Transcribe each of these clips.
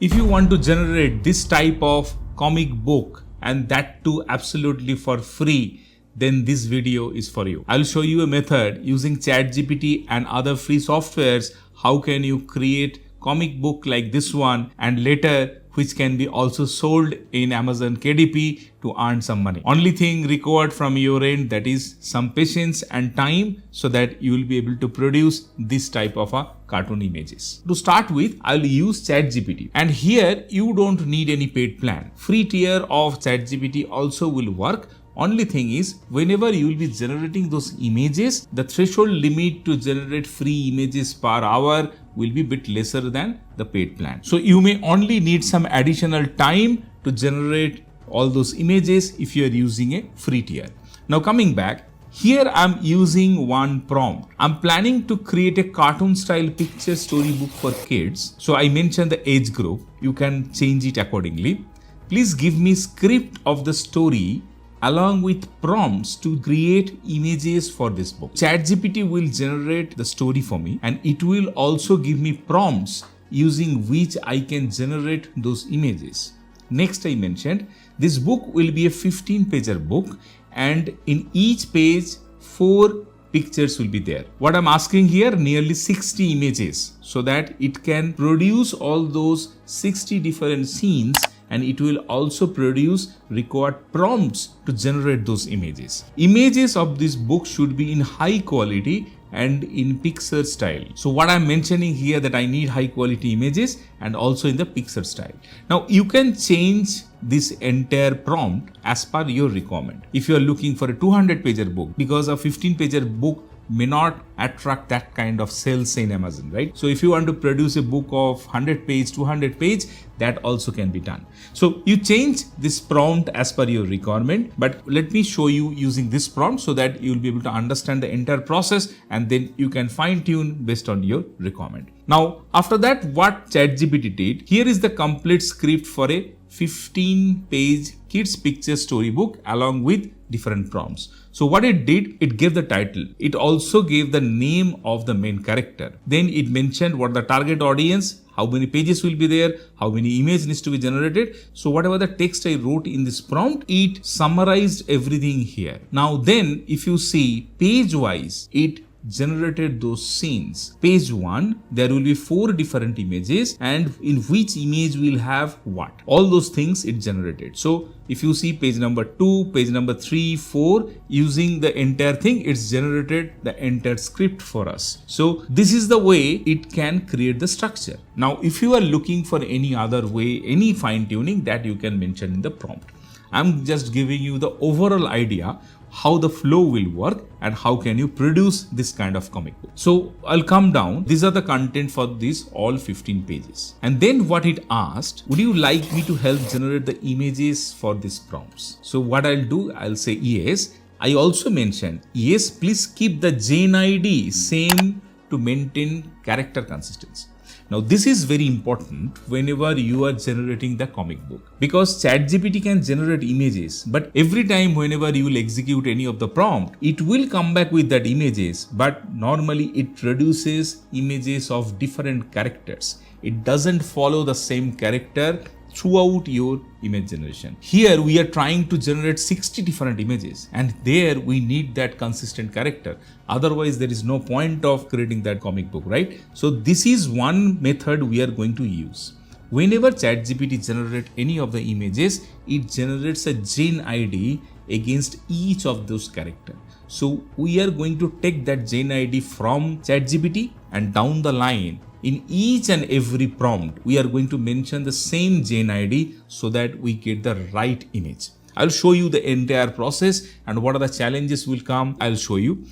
If you want to generate this type of comic book and that too absolutely for free, then this video is for you. I'll show you a method using ChatGPT and other free softwares. How can you create comic book like this one and later which can be also sold in Amazon KDP to earn some money. Only thing required from your end, that is some patience and time, so that you will be able to produce this type of a cartoon images. To start with, I'll use ChatGPT, and here you don't need any paid plan. Free tier of ChatGPT also will work. Only thing is, whenever you will be generating those images, the threshold limit to generate free images per hour will be bit lesser than the paid plan. So you may only need some additional time to generate all those images if you are using a free tier. Now coming back, here I'm using one prompt. I'm planning to create a cartoon style picture storybook for kids. So I mentioned the age group. You can change it accordingly. Please give me script of the story along with prompts to create images for this book. ChatGPT will generate the story for me, and it will also give me prompts using which I can generate those images. Next, I mentioned this book will be a 15-pager book, and in each page 4 pictures will be there. What I'm asking here, nearly 60 images, so that it can produce all those 60 different scenes, and it will also produce required prompts to generate those images. Images of this book should be in high quality and in picture style. So what I'm mentioning here, that I need high quality images and also in the picture style. Now you can change this entire prompt as per your requirement. If you are looking for a 200-pager book, because a 15-pager book may not attract that kind of sales in Amazon, right? So if you want to produce a book of 100 page, 200 page, that also can be done. So you change this prompt as per your requirement, but let me show you using this prompt so that you will be able to understand the entire process, and then you can fine tune based on your requirement. Now, after that, what ChatGPT did, here is the complete script for a 15-page kids picture storybook along with different prompts. So what it did, it gave the title. It also gave the name of the main character. Then it mentioned what the target audience, how many pages will be there, how many images needs to be generated. So whatever the text I wrote in this prompt, it summarized everything here. Now then, if you see page wise, it generated those scenes. Page 1, there will be 4 different images, and in which image will have what. All those things it generated. So if you see page number 2, page number 3, 4, using the entire thing, it's generated the entire script for us. So this is the way it can create the structure. Now, if you are looking for any other way, any fine tuning, that you can mention in the prompt. I'm just giving you the overall idea how the flow will work and how can you produce this kind of comic book. So I'll come down. These are the content for this all 15 pages. And then what it asked, would you like me to help generate the images for these prompts? So what I'll do, I'll say yes. I also mentioned, yes, please keep the Gen ID same to maintain character consistency. Now this is very important whenever you are generating the comic book, because ChatGPT can generate images, but every time whenever you will execute any of the prompt, it will come back with that images, but normally it produces images of different characters. It doesn't follow the same character throughout your image generation. Here we are trying to generate 60 different images, and there we need that consistent character. Otherwise there is no point of creating that comic book, right? So this is one method we are going to use. Whenever ChatGPT generates any of the images, it generates a Gen ID against each of those characters. So we are going to take that Gen ID from ChatGPT, and down the line, in each and every prompt, we are going to mention the same Gen ID so that we get the right image. I'll show you the entire process and what are the challenges will come. I'll show you.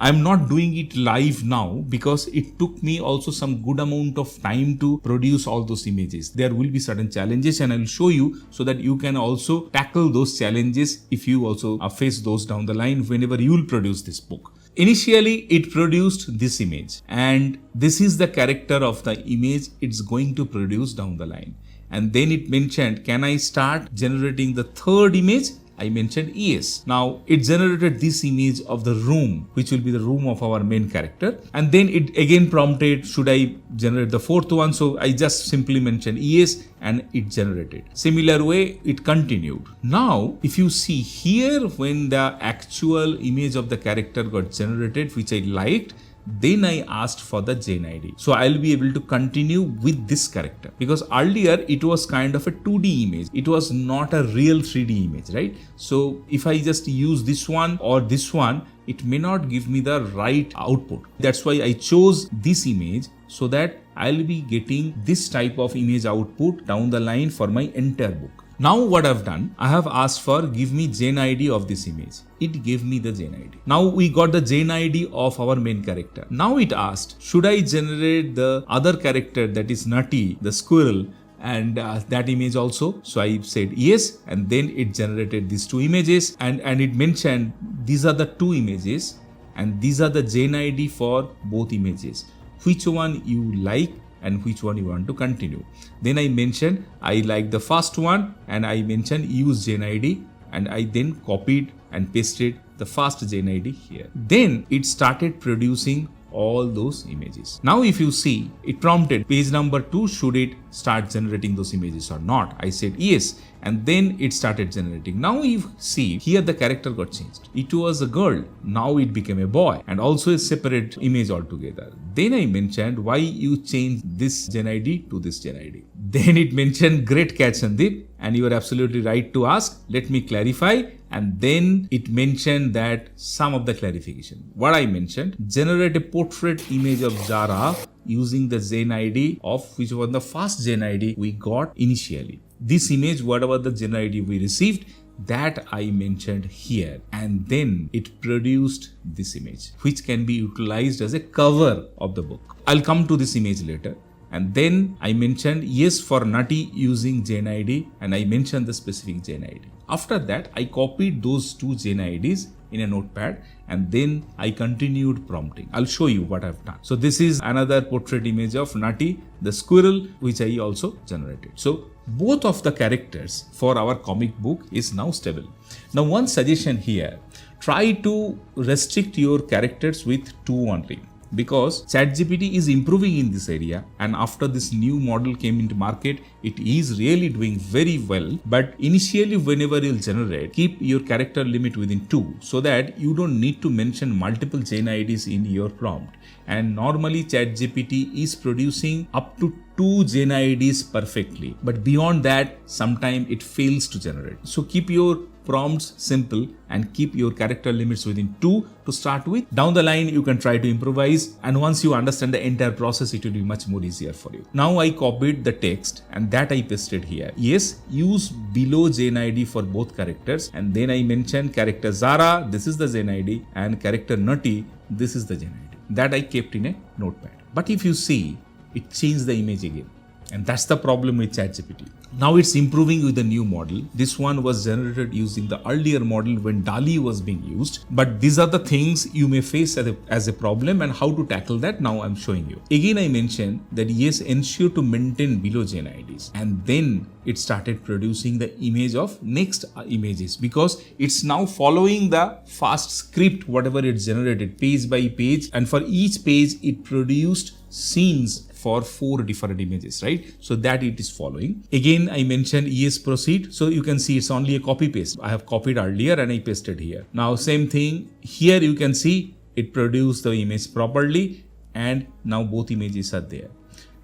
I'm not doing it live now because it took me also some good amount of time to produce all those images. There will be certain challenges, and I'll show you so that you can also tackle those challenges if you also face those down the line whenever you will produce this book. Initially, it produced this image, and this is the character of the image it's going to produce down the line. And then it mentioned, can I start generating the third image? I mentioned yes. Now it generated this image of the room, which will be the room of our main character. And then it again prompted, should I generate the fourth one? So I just simply mentioned yes and it generated. Similar way, it continued. Now, if you see here, when the actual image of the character got generated, which I liked, then I asked for the Gen ID. So I'll be able to continue with this character, because earlier it was kind of a 2D image. It was not a real 3D image, right? So if I just use this one or this one, it may not give me the right output. That's why I chose this image, so that I'll be getting this type of image output down the line for my entire book. Now what I've done, I have asked for give me Gen ID of this image. It gave me the Gen ID. Now we got the Gen ID of our main character. Now it asked, should I generate the other character, that is Nutty, the squirrel, and that image also? So I said yes, and then it generated these two images, and it mentioned these are the two images and these are the Gen ID for both images. Which one you like and which one you want to continue. Then I mentioned I like the first one, and I mentioned use Gen ID, and I then copied and pasted the first Gen ID here. Then it started producing all those images. Now if you see, it prompted page number 2, should it start generating those images or not? I said yes, and then it started generating. Now you see here the character got changed. It was a girl, now it became a boy, and also a separate image altogether. Then I mentioned why you changed this Gen ID to this Gen ID. Then it mentioned great catch, Sandeep, and you are absolutely right to ask. Let me clarify. And then it mentioned that some of the clarification. What I mentioned, generate a portrait image of Zara using the Gen ID of which was the first Gen ID we got initially. This image, whatever the Gen ID we received, that I mentioned here, and then it produced this image, which can be utilized as a cover of the book. I'll come to this image later. And then I mentioned yes for Nutty using Gen ID, and I mentioned the specific Gen ID. After that, I copied those two Gen IDs in a notepad, and then I continued prompting. I'll show you what I've done. So this is another portrait image of Nutty, the squirrel, which I also generated. So both of the characters for our comic book is now stable. Now one suggestion here, try to restrict your characters with 2 only. Because ChatGPT is improving in this area, and after this new model came into market, it is really doing very well. But initially, whenever you'll generate, keep your character limit within 2, so that you don't need to mention multiple Gen IDs in your prompt. And normally ChatGPT is producing up to 2 Gen IDs perfectly, but beyond that, sometimes it fails to generate. So keep your prompts simple and keep your character limits within 2 to start with. Down the line, you can try to improvise, and once you understand the entire process, it will be much more easier for you. Now I copied the text and that I pasted here. Yes, use below Gen ID for both characters, and then I mentioned character Zara, this is the Gen ID, and character Nutty, this is the Gen ID. That I kept in a notepad. But if you see, it changed the image again. And that's the problem with ChatGPT. Now it's improving with the new model. This one was generated using the earlier model when DALL-E was being used. But these are the things you may face as a problem, and how to tackle that now I'm showing you. Again, I mentioned that yes, ensure to maintain below Gen IDs. And then it started producing the image of next images, because it's now following the fast script, whatever it generated page by page. And for each page, it produced scenes for 4 different images, right? So that it is following. Again, I mentioned yes, proceed. So you can see it's only a copy paste. I have copied earlier and I pasted here. Now same thing here, you can see it produced the image properly, and now both images are there.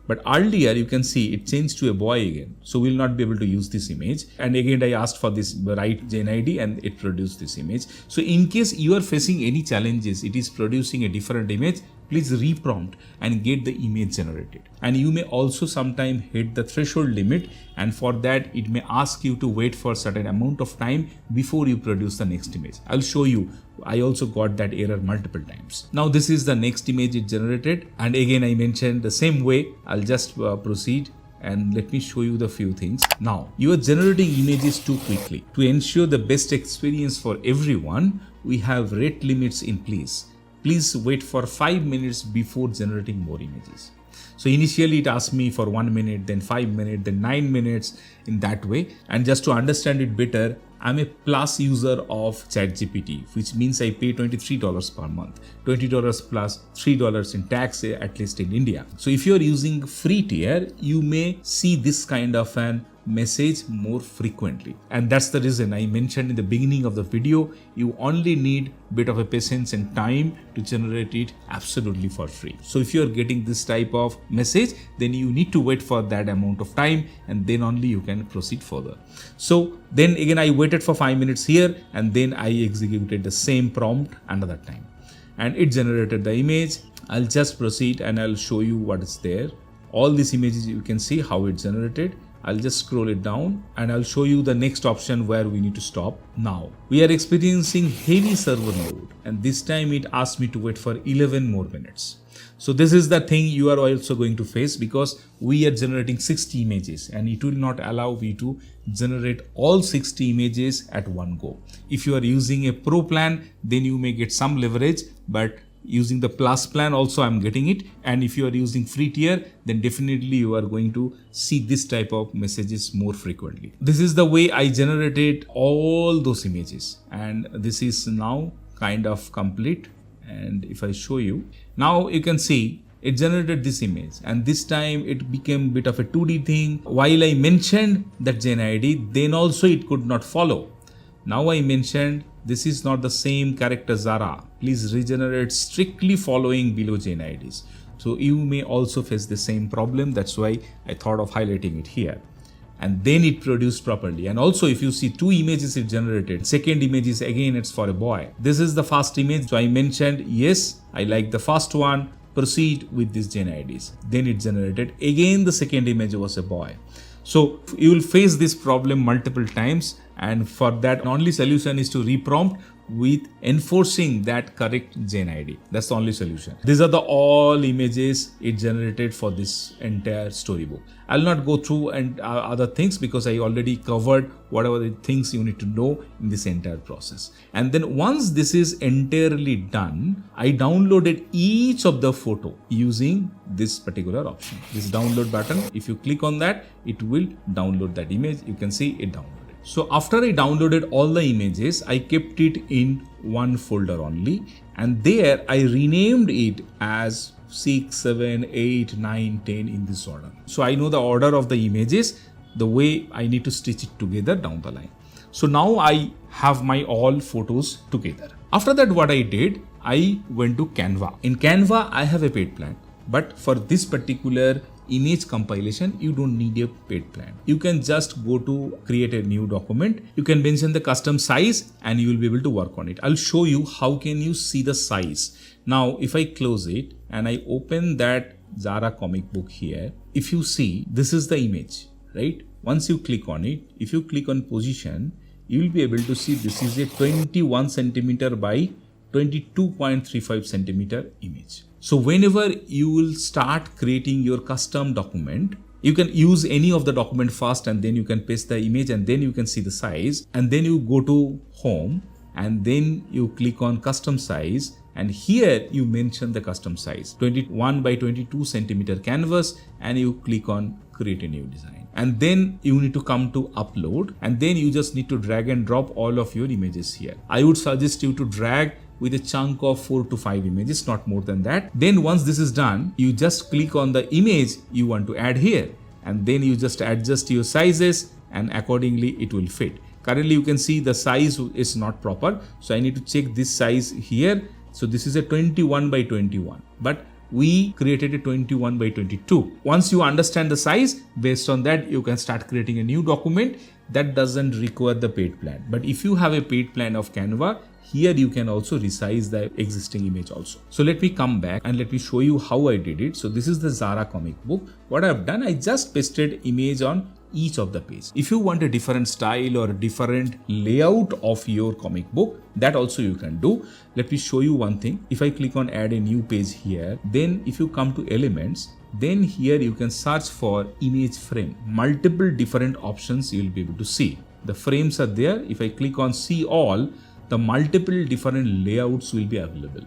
But earlier you can see it changed to a boy again. So we'll not be able to use this image. And again, I asked for this right Gen ID and it produced this image. So in case you are facing any challenges, it is producing a different image, please reprompt and get the image generated. And you may also sometime hit the threshold limit, and for that it may ask you to wait for a certain amount of time before you produce the next image. I'll show you. I also got that error multiple times. Now this is the next image it generated, and again I mentioned the same way. I'll just proceed and let me show you the few things. Now you are generating images too quickly. To ensure the best experience for everyone, we have rate limits in place. Please wait for 5 minutes before generating more images. So initially it asked me for 1 minute, then 5 minutes, then 9 minutes in that way. And just to understand it better, I'm a plus user of ChatGPT, which means I pay $23 per month, $20 plus $3 in tax, at least in India. So if you're using free tier, you may see this kind of an message more frequently. And that's the reason I mentioned in the beginning of the video, you only need a bit of a patience and time to generate it absolutely for free. So if you're getting this type of message, then you need to wait for that amount of time and then only you can proceed further. So then again, I waited for 5 minutes here and then I executed the same prompt another time and it generated the image. I'll just proceed and I'll show you what is there. All these images, you can see how it generated. I'll just scroll it down and I'll show you the next option where we need to stop. Now we are experiencing heavy server load and this time it asked me to wait for 11 more minutes. So this is the thing you are also going to face because we are generating 60 images and it will not allow you to generate all 60 images at one go. If you are using a pro plan, then you may get some leverage, but using the plus plan also I'm getting it. And if you are using free tier, then definitely you are going to see this type of messages more frequently. This is the way I generated all those images and this is now kind of complete. And if I show you, now you can see it generated this image and this time it became a bit of a 2D thing. While I mentioned that Gen ID, then also it could not follow. Now I mentioned this is not the same character Zara. Please regenerate strictly following below Gen IDs. So you may also face the same problem. That's why I thought of highlighting it here. And then it produced properly. And also if you see 2 images it generated, second image is again it's for a boy. This is the first image. So I mentioned, yes, I like the first one, proceed with these Gen IDs. Then it generated again the second image was a boy. So you will face this problem multiple times and for that only solution is to reprompt with enforcing that correct Gen ID. That's the only solution. These are the all images it generated for this entire storybook. I'll not go through and other things because I already covered whatever the things you need to know in this entire process. And then once this is entirely done, I downloaded each of the photo using this particular option. This download button, if you click on that, it will download that image. You can see it downloaded. So after I downloaded all the images, I kept it in one folder only and there I renamed it as 6, 7, 8, 9, 10 in this order. So I know the order of the images, the way I need to stitch it together down the line. So now I have my all photos together. After that, what I did, I went to Canva. In Canva, I have a paid plan, but for this particular image compilation, you don't need a paid plan. You can just go to create a new document. You can mention the custom size and you will be able to work on it. I'll show you how can you see the size. Now, if I close it and I open that Zara comic book here, if you see, this is the image, right? Once you click on it, if you click on position, you will be able to see this is a 21 centimeter by 22.35 centimeter image. So whenever you will start creating your custom document, you can use any of the document first and then you can paste the image and then you can see the size and then you go to home and then you click on custom size and here you mention the custom size 21 by 22 centimeter canvas and you click on create a new design. And then you need to come to upload and then you just need to drag and drop all of your images here. I would suggest you to drag with a chunk of 4 to 5 images, not more than that. Then once this is done, you just click on the image you want to add here and then you just adjust your sizes and accordingly it will fit. Currently you can see the size is not proper. So I need to check this size here. So this is a 21 by 21, but we created a 21 by 22. Once you understand the size, based on that, you can start creating a new document that doesn't require the paid plan. But if you have a paid plan of Canva, here you can also resize the existing image also. So let me come back and let me show you how I did it. So this is the Zara comic book. What I've done, I just pasted image on each of the page. If you want a different style or different layout of your comic book, that also you can do. Let me show you one thing. If I click on add a new page here, then if you come to elements, then here you can search for image frame. Multiple different options you will be able to see. The frames are there. If I click on see all, the multiple different layouts will be available.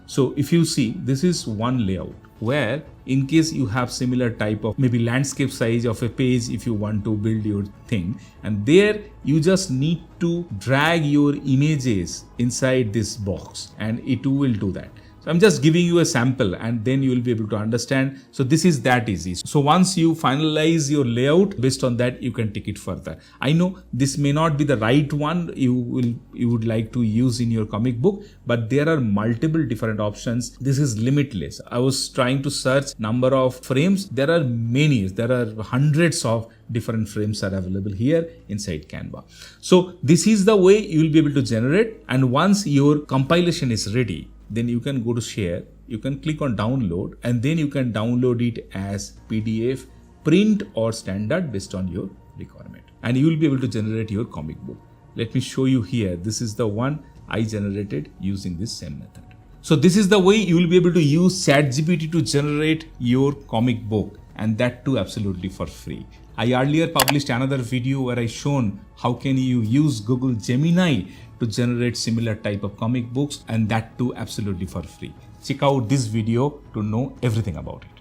So if you see, this is one layout. where in case you have similar type of maybe landscape size of a page if you want to build your thing, and there you just need to drag your images inside this box and it will do that. So I'm just giving you a sample and then you will be able to understand. So this is that easy. So once you finalize your layout, based on that you can take it further. I know this may not be the right one you would like to use in your comic book, but there are multiple different options. This is limitless. I was trying to search number of frames. There are many. There are hundreds of different frames are available here inside Canva. So this is the way you will be able to generate, and once your compilation is ready, then you can go to share, you can click on download, and then you can download it as PDF, print or standard based on your requirement. And you will be able to generate your comic book. Let me show you here. This is the one I generated using this same method. So this is the way you will be able to use ChatGPT to generate your comic book, and that too absolutely for free. I earlier published another video where I shown how can you use Google Gemini to generate similar type of comic books, and that too absolutely for free. Check out this video to know everything about it.